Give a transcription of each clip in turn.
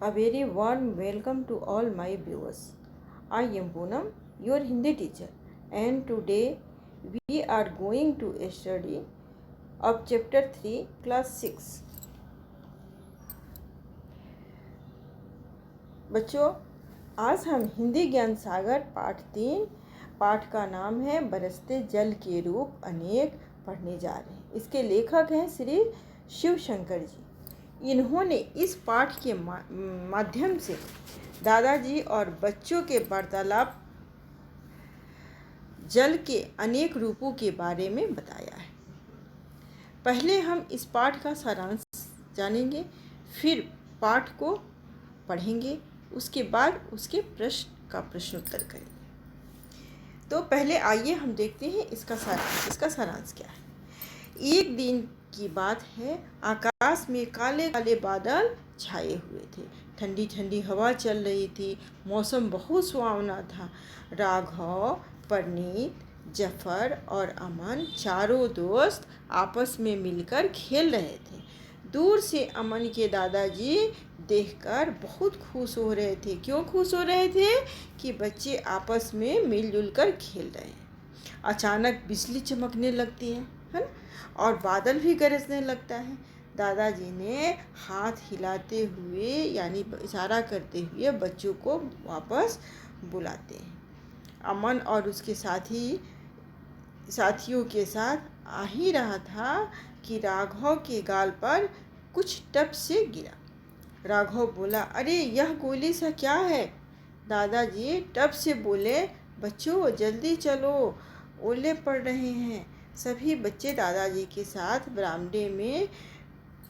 A very warm welcome to all my viewers. I am Poonam, your Hindi teacher, and today we are going to study of chapter 3, class 6. बच्चों, आज हम हिंदी ज्ञान सागर पाठ 3 पाठ का नाम है बरसते जल के रूप अनेक पढ़ने जा रहे हैं। इसके लेखक हैं श्री शिव शंकर जी। इन्होंने इस पाठ के माध्यम से दादाजी और बच्चों के वार्तालाप जल के अनेक रूपों के बारे में बताया है। पहले हम इस पाठ का सारांश जानेंगे, फिर पाठ को पढ़ेंगे, उसके बाद उसके प्रश्नोत्तर करेंगे। तो पहले आइए हम देखते हैं इसका सारांश क्या है। एक दिन की बात है, आकाश में काले काले बादल छाए हुए थे। ठंडी ठंडी हवा चल रही थी। मौसम बहुत सुहावना था। राघव, परनीत, जफर और अमन चारों दोस्त आपस में मिलकर खेल रहे थे। दूर से अमन के दादाजी देखकर बहुत खुश हो रहे थे। क्यों खुश हो रहे थे? कि बच्चे आपस में मिलजुल कर खेल रहे हैं। अचानक बिजली चमकने लगती है ना, और बादल भी गरजने लगता है। दादाजी ने हाथ हिलाते हुए यानी इशारा करते हुए बच्चों को वापस बुलाते हैं। अमन और उसके साथियों के साथ आ ही रहा था कि राघव के गाल पर कुछ टप से गिरा। राघव बोला, अरे यह गोली सा क्या है? दादाजी टप से बोले, बच्चों जल्दी चलो, ओले पड़ रहे हैं। सभी बच्चे दादाजी के साथ बरामदे में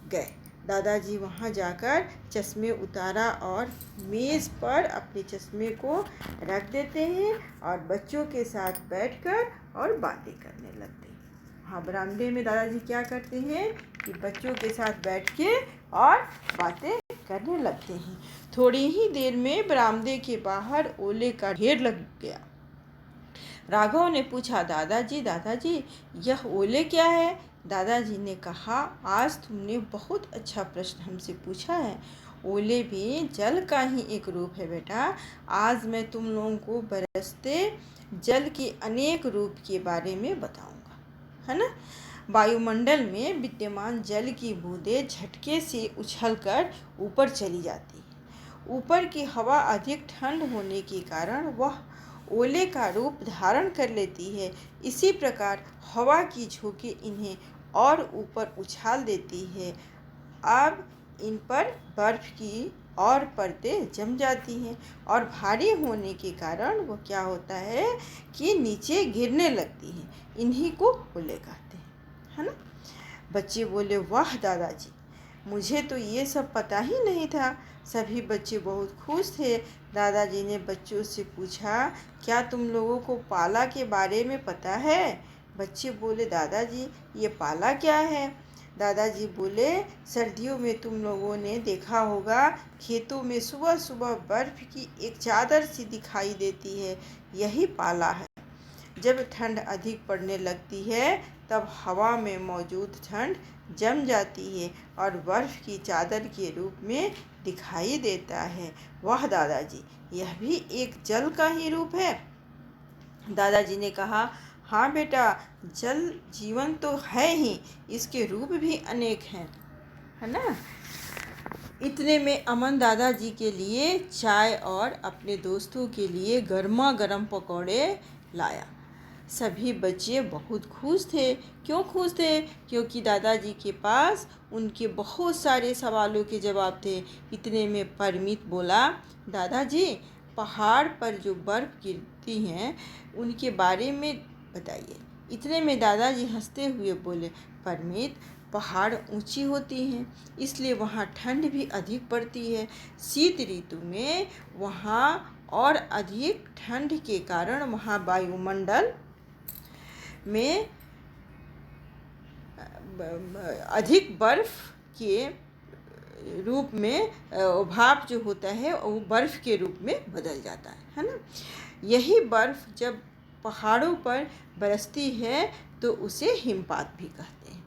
गए। दादाजी वहां जाकर चश्मे उतारा और मेज़ पर अपने चश्मे को रख देते हैं और बच्चों के साथ बैठकर और बातें करने लगते हैं। हाँ, बरामदे में दादाजी क्या करते हैं कि बच्चों के साथ बैठ के और बातें करने लगते हैं। थोड़ी ही देर में बरामदे के बाहर ओले का ढेर लग गया। राघव ने पूछा, दादाजी यह ओले क्या है? दादाजी ने कहा, आज तुमने बहुत अच्छा प्रश्न हमसे पूछा है। ओले भी जल का ही एक रूप है बेटा। आज मैं तुम लोगों को बरसते जल के अनेक रूप के बारे में बताऊंगा, है ना। वायुमंडल में विद्यमान जल की बूंदें झटके से उछलकर ऊपर चली जाती है। ऊपर की हवा अधिक ठंड होने के कारण वह ओले का रूप धारण कर लेती है। इसी प्रकार हवा की झोंके इन्हें और ऊपर उछाल देती है। अब इन पर बर्फ की और परतें जम जाती हैं और भारी होने के कारण वो क्या होता है कि नीचे गिरने लगती हैं। इन्हीं को ओले कहते हैं, है ना। बच्चे बोले, वाह दादाजी, मुझे तो ये सब पता ही नहीं था। सभी बच्चे बहुत खुश थे। दादाजी ने बच्चों से पूछा, क्या तुम लोगों को पाला के बारे में पता है? बच्चे बोले, दादाजी ये पाला क्या है? दादाजी बोले, सर्दियों में तुम लोगों ने देखा होगा खेतों में सुबह सुबह बर्फ की एक चादर सी दिखाई देती है, यही पाला है। जब ठंड अधिक पड़ने लगती है तब हवा में मौजूद ठंड जम जाती है और बर्फ की चादर के रूप में दिखाई देता है। वाह दादाजी, यह भी एक जल का ही रूप है। दादाजी ने कहा, हाँ बेटा, जल जीवन तो है ही, इसके रूप भी अनेक हैं, है ना। इतने में अमन दादाजी के लिए चाय और अपने दोस्तों के लिए गर्मा गर्म पकौड़े लाया। सभी बच्चे बहुत खुश थे। क्यों खुश थे? क्योंकि दादाजी के पास उनके बहुत सारे सवालों के जवाब थे। इतने में परमीत बोला, दादाजी पहाड़ पर जो बर्फ़ गिरती हैं उनके बारे में बताइए। इतने में दादाजी हंसते हुए बोले, परमीत, पहाड़ ऊंची होती हैं, इसलिए वहाँ ठंड भी अधिक पड़ती है। शीत ऋतु में वहाँ और अधिक ठंड के कारण वहाँ वायुमंडल में अधिक बर्फ के रूप में भाप जो होता है वो बर्फ के रूप में बदल जाता है ना। यही बर्फ जब पहाड़ों पर बरसती है तो उसे हिमपात भी कहते हैं।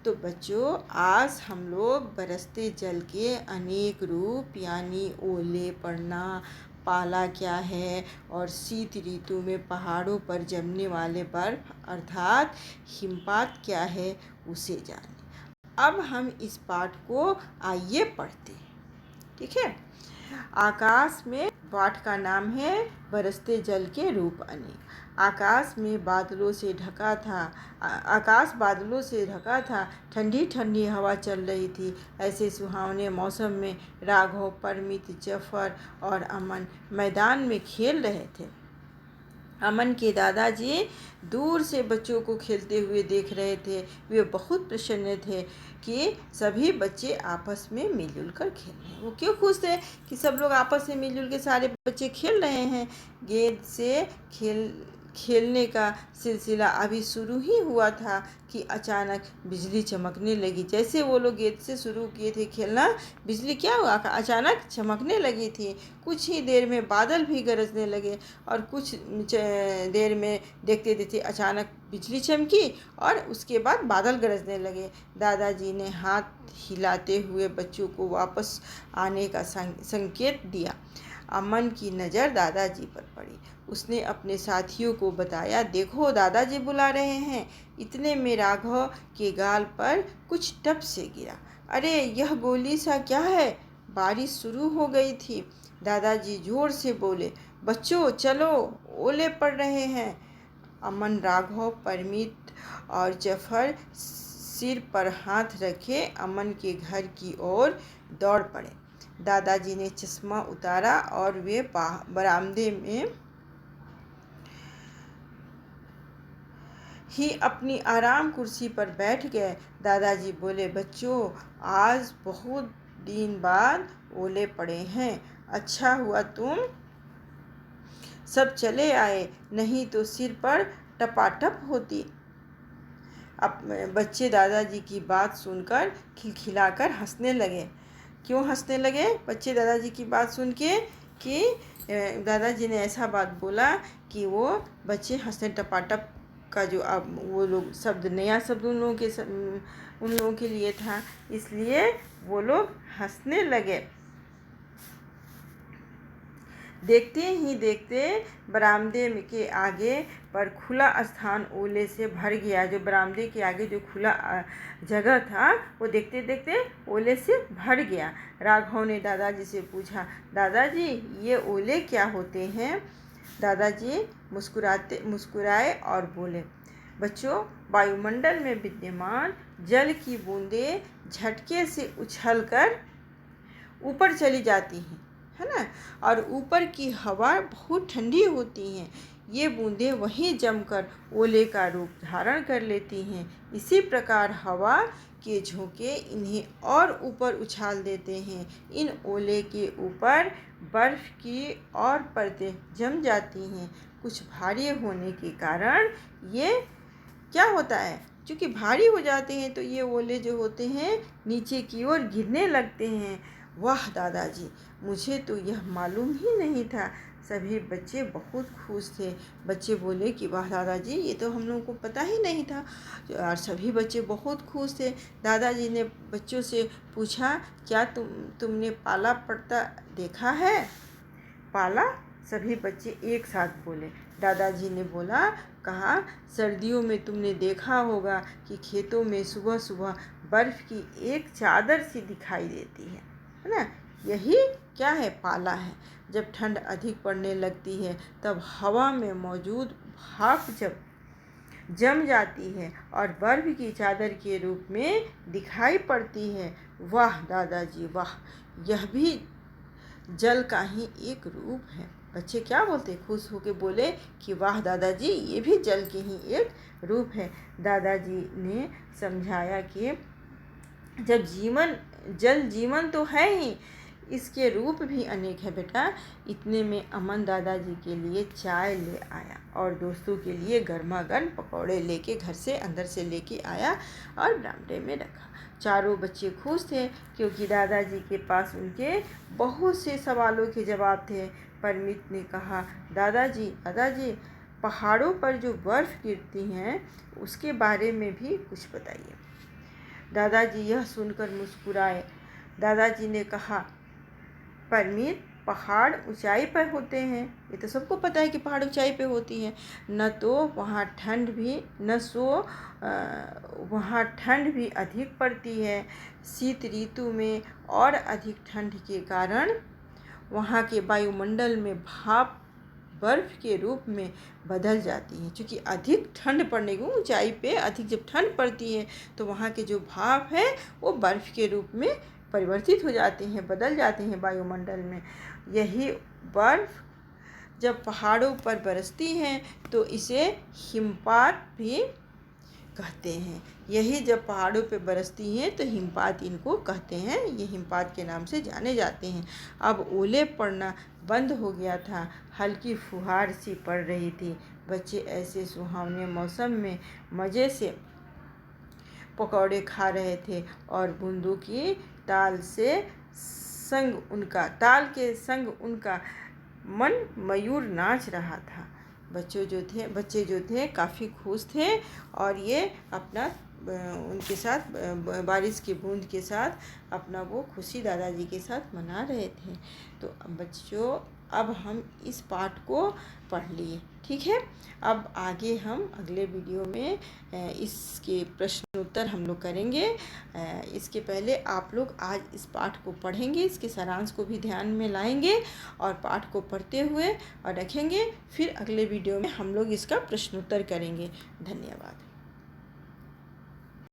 तो बच्चों, आज हम लोग बरसते जल के अनेक रूप यानी ओले पड़ना, पाला क्या है और शीत ऋतु में पहाड़ों पर जमने वाले बर्फ अर्थात हिमपात क्या है उसे जाने। अब हम इस पाठ को आइए पढ़ते हैं। ठीक है। आकाश में पाठ का नाम है बरसते जल के रूप अनेक। आकाश बादलों से ढका था। ठंडी ठंडी हवा चल रही थी। ऐसे सुहावने मौसम में राघव, परमित, जफर और अमन मैदान में खेल रहे थे। अमन के दादाजी दूर से बच्चों को खेलते हुए देख रहे थे। वे बहुत प्रसन्न थे कि सभी बच्चे आपस में मिलजुल कर खेल रहे हैं। वो क्यों खुश थे कि सब लोग आपस में मिलजुल के सारे बच्चे खेल रहे हैं। गेंद से खेलने का सिलसिला अभी शुरू ही हुआ था कि अचानक बिजली चमकने लगी। जैसे वो लोग गेंद से शुरू किए थे खेलना, बिजली क्या हुआ, अचानक चमकने लगी थी। कुछ ही देर में बादल भी गरजने लगे और कुछ देर में देखते देखते अचानक बिजली चमकी और उसके बाद बादल गरजने लगे। दादाजी ने हाथ हिलाते हुए बच्चों को वापस आने का संकेत दिया। अमन की नज़र दादाजी पर पड़ी। उसने अपने साथियों को बताया, देखो दादाजी बुला रहे हैं। इतने में राघव के गाल पर कुछ टप से गिरा। अरे यह गोली सा क्या है। बारिश शुरू हो गई थी। दादाजी जोर से बोले, बच्चों चलो, ओले पड़ रहे हैं। अमन, राघव, परमित और जफर सिर पर हाथ रखे अमन के घर की ओर दौड़ पड़े। दादाजी ने चश्मा उतारा और वे बरामदे में ही अपनी आराम कुर्सी पर बैठ गए। दादाजी बोले, बच्चों आज बहुत दिन बाद ओले पड़े हैं। अच्छा हुआ तुम सब चले आए, नहीं तो सिर पर टपाटप होती। अब बच्चे दादाजी की बात सुनकर खिलखिलाकर हंसने लगे। क्यों हंसने लगे बच्चे दादाजी की बात सुन के? कि दादाजी ने ऐसा बात बोला कि वो बच्चे हंसने, टपाटप का जो अब वो लोग शब्द, नया शब्द उन लोगों के लिए था, इसलिए वो लोग हंसने लगे। देखते ही देखते बरामदे के आगे पर खुला स्थान ओले से भर गया। जो बरामदे के आगे जो खुला जगह था वो देखते देखते ओले से भर गया। राघव ने दादाजी से पूछा, दादाजी ये ओले क्या होते हैं? दादाजी मुस्कुराए और बोले, बच्चों वायुमंडल में विद्यमान जल की बूंदें झटके से उछलकर ऊपर चली जाती हैं, है ना, और ऊपर की हवा बहुत ठंडी होती हैं। ये बूंदें वहीं जमकर ओले का रूप धारण कर लेती हैं। इसी प्रकार हवा के झोंके इन्हें और ऊपर उछाल देते हैं। इन ओले के ऊपर बर्फ की और परतें जम जाती हैं। कुछ भारी होने के कारण ये क्या होता है, क्योंकि भारी हो जाते हैं तो ये ओले जो होते हैं नीचे की ओर गिरने लगते हैं। वाह दादाजी, मुझे तो यह मालूम ही नहीं था। सभी बच्चे बहुत खुश थे। बच्चे बोले कि वाह दादाजी, ये तो हम लोगों को पता ही नहीं था। और सभी बच्चे बहुत खुश थे। दादाजी ने बच्चों से पूछा, क्या तुमने पाला पड़ता देखा है? पाला? सभी बच्चे एक साथ बोले। दादाजी ने कहा, सर्दियों में तुमने देखा होगा कि खेतों में सुबह सुबह बर्फ की एक चादर सी दिखाई देती है ना? यही क्या है? पाला है। जब ठंड अधिक पड़ने लगती है तब हवा में मौजूद भाप जब जम जाती है और बर्फ की चादर के रूप में दिखाई पड़ती है। वाह दादाजी वाह, यह भी जल का ही एक रूप है। बच्चे क्या बोलते, खुश होकर बोले कि वाह दादाजी, ये भी जल के ही एक रूप है। दादाजी ने समझाया कि जब जल जीवन तो है ही, इसके रूप भी अनेक है बेटा। इतने में अमन दादाजी के लिए चाय ले आया और दोस्तों के लिए गर्मा गर्म पकौड़े लेके घर से अंदर से लेके आया और बरामदे में रखा। चारों बच्चे खुश थे क्योंकि दादाजी के पास उनके बहुत से सवालों के जवाब थे। परमित ने कहा, दादाजी पहाड़ों पर जो बर्फ़ गिरती हैं उसके बारे में भी कुछ बताइए। दादाजी यह सुनकर मुस्कुराए। दादाजी ने कहा, परमीत, पहाड़ ऊंचाई पर होते हैं, ये तो सबको पता है कि पहाड़ ऊंचाई पे होती हैं। न तो वहाँ ठंड भी अधिक पड़ती है। शीत ऋतु में और अधिक ठंड के कारण वहाँ के वायुमंडल में भाप बर्फ के रूप में बदल जाती है। क्योंकि अधिक ठंड पड़ने की, ऊंचाई पे अधिक जब ठंड पड़ती है तो वहाँ के जो भाप है वो बर्फ के रूप में परिवर्तित हो जाते हैं, बदल जाते हैं वायुमंडल में। यही बर्फ जब पहाड़ों पर बरसती हैं तो इसे हिमपात भी कहते हैं। यही जब पहाड़ों पे बरसती हैं तो हिमपात इनको कहते हैं, ये हिमपात के नाम से जाने जाते हैं। अब ओले पड़ना बंद हो गया था, हल्की फुहार सी पड़ रही थी। बच्चे ऐसे सुहावने मौसम में मज़े से पकौड़े खा रहे थे और बूंदों की ताल के संग उनका मन मयूर नाच रहा था। बच्चे जो थे काफ़ी खुश थे और ये अपना उनके साथ बारिश की बूंद के साथ अपना वो खुशी दादाजी के साथ मना रहे थे। तो बच्चों, अब हम इस पाठ को पढ़ लिए, ठीक है। अब आगे हम अगले वीडियो में इसके प्रश्न उत्तर हम लोग करेंगे। इसके पहले आप लोग आज इस पाठ को पढ़ेंगे, इसके सारांश को भी ध्यान में लाएंगे और पाठ को पढ़ते हुए और रखेंगे। फिर अगले वीडियो में हम लोग इसका प्रश्न उत्तर करेंगे। धन्यवाद।